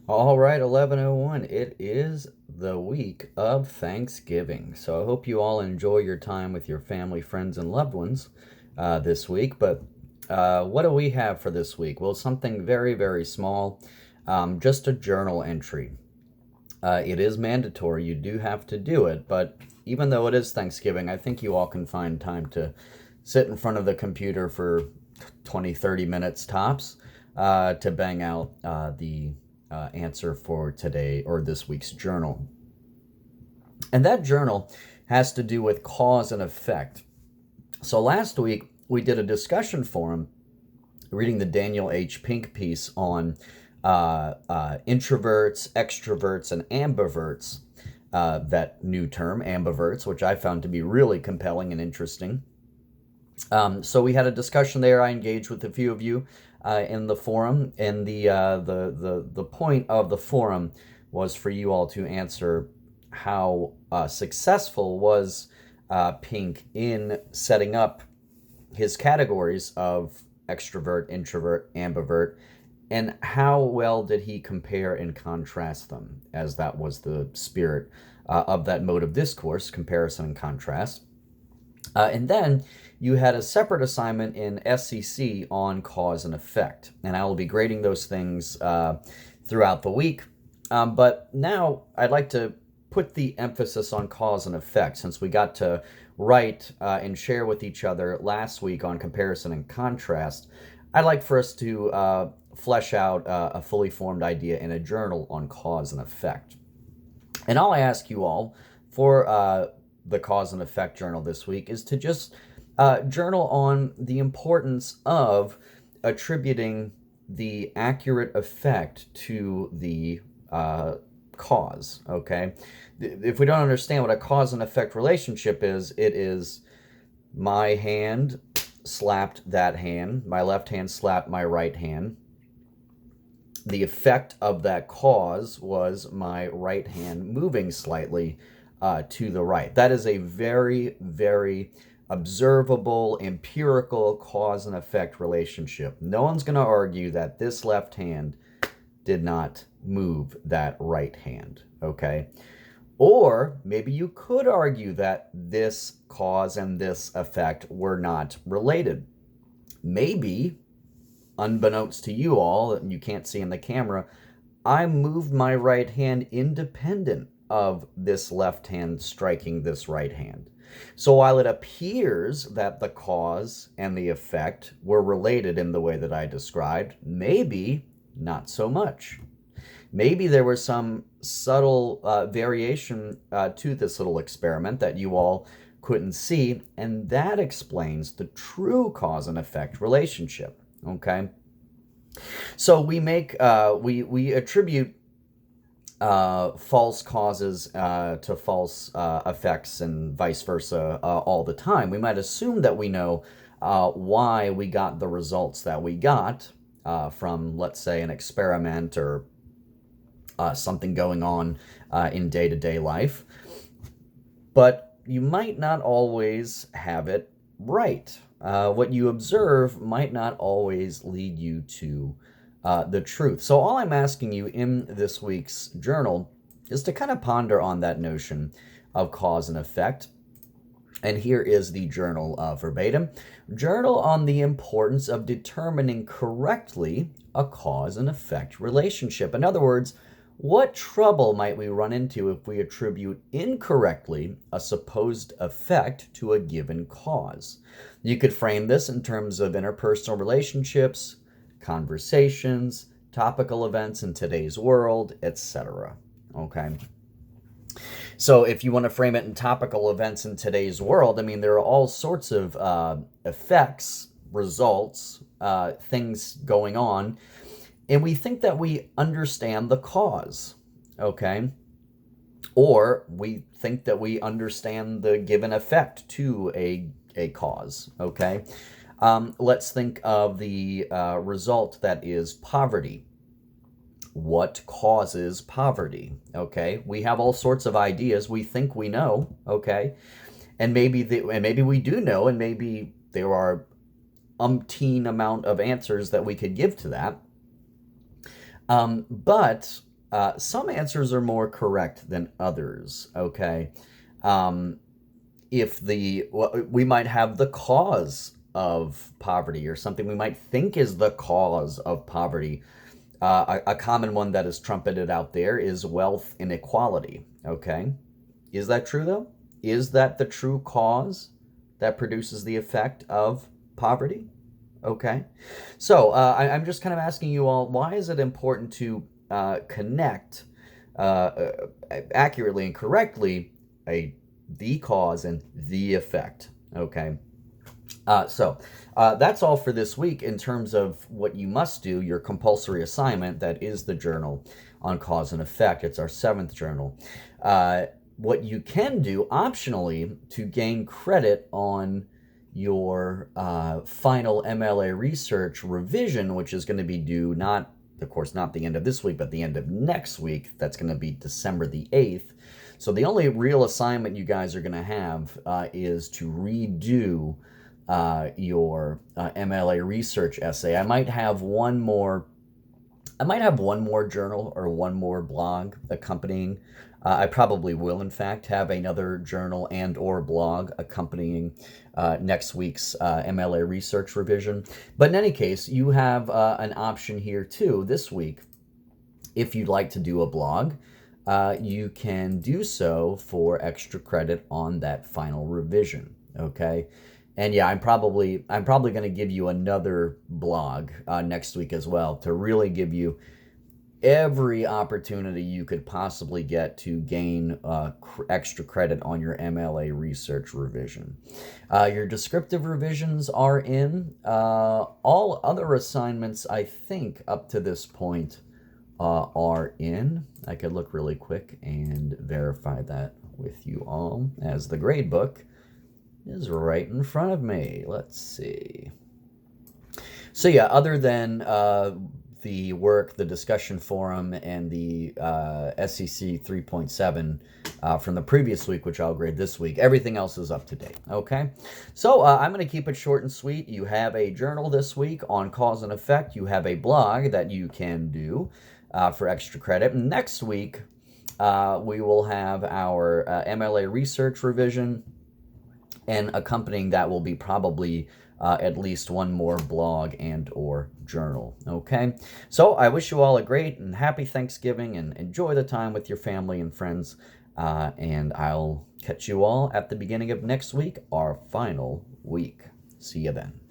All right, 11:01. It is the week of Thanksgiving. So I hope you all enjoy your time with your family, friends, and loved ones this week. But what do we have for this week? Well, something very, very small, just a journal entry. It is mandatory. You do have to do it. But even though it is Thanksgiving, I think you all can find time to sit in front of the computer for 20, 30 minutes tops to bang out the answer for today or this week's journal. And that journal has to do with cause and effect. So last week we did a discussion forum reading the Daniel H. Pink piece on introverts, extroverts, and ambiverts. That new term, ambiverts, which I found to be really compelling and interesting. So we had a discussion there. I engaged with a few of you in the forum, and the point of the forum was for you all to answer how successful was Pink in setting up his categories of extrovert, introvert, ambivert, and how well did he compare and contrast them, as that was the spirit of that mode of discourse, comparison and contrast. And then you had a separate assignment in SCC on cause and effect. And I will be grading those things throughout the week. But now I'd like to put the emphasis on cause and effect, since we got to write and share with each other last week on comparison and contrast. I'd like for us to flesh out a fully formed idea in a journal on cause and effect. And all I ask you all for the cause and effect journal this week is to just journal on the importance of attributing the accurate effect to the cause, okay? If we don't understand what a cause and effect relationship is, it is my hand slapped that hand, my left hand slapped my right hand. The effect of that cause was my right hand moving slightly to the right. That is a very, very observable, empirical cause and effect relationship. No one's going to argue that this left hand did not move that right hand, okay? Or maybe you could argue that this cause and this effect were not related. Maybe, unbeknownst to you all, you can't see in the camera, I moved my right hand independent of this left hand striking this right hand. So while it appears that the cause and the effect were related in the way that I described, maybe not so much. Maybe there was some subtle variation to this little experiment that you all couldn't see, and that explains the true cause and effect relationship, okay? So we attribute false causes to false effects and vice versa all the time. We might assume that we know why we got the results that we got from, let's say, an experiment or something going on in day-to-day life. But you might not always have it right. What you observe might not always lead you to the truth. So all I'm asking you in this week's journal is to kind of ponder on that notion of cause and effect. And here is the journal verbatim. Journal on the importance of determining correctly a cause and effect relationship. In other words, what trouble might we run into if we attribute incorrectly a supposed effect to a given cause? You could frame this in terms of interpersonal relationships, conversations, topical events in today's world, etc. Okay? So if you want to frame it in topical events in today's world, I mean, there are all sorts of effects, results, things going on, and we think that we understand the cause, okay? Or we think that we understand the given effect to a cause, okay? Let's think of the result that is poverty. What causes poverty, okay? We have all sorts of ideas we think we know, okay? And maybe we do know, and maybe there are umpteen amount of answers that we could give to that. But Some answers are more correct than others, okay? Um, if we might have the cause of poverty or something we might think is the cause of poverty. A common one that is trumpeted out there is wealth inequality, okay? Is that true, though? Is that the true cause that produces the effect of poverty? Okay. So I'm just kind of asking you all, why is it important to connect accurately and correctly the cause and the effect? Okay. So that's all for this week in terms of what you must do, your compulsory assignment. That is the journal on cause and effect. It's our 7th journal. What you can do optionally to gain credit on your final MLA research revision, which is going to be due of course, not the end of this week, but the end of next week. That's going to be December the 8th. So the only real assignment you guys are going to have is to redo your MLA research essay. I might have one more journal or one more blog accompanying. I probably will, in fact, have another journal and or blog accompanying next week's MLA research revision. But in any case, you have an option here too this week. If you'd like to do a blog, you can do so for extra credit on that final revision. Okay. And yeah, I'm probably going to give you another blog next week as well to really give you every opportunity you could possibly get to gain extra credit on your MLA research revision. Your descriptive revisions are in. All other assignments, I think, up to this point are in. I could look really quick and verify that with you all, as the grade book is right in front of me. Let's see. So yeah, other than the work, the discussion forum, and the SEC 3.7 from the previous week, which I'll grade this week, everything else is up to date, okay? So I'm going to keep it short and sweet. You have a journal this week on cause and effect. You have a blog that you can do for extra credit. Next week, we will have our MLA research revision, and accompanying that will be probably at least one more blog and or journal. Okay, so I wish you all a great and happy Thanksgiving, and enjoy the time with your family and friends, and I'll catch you all at the beginning of next week, our final week. See you then.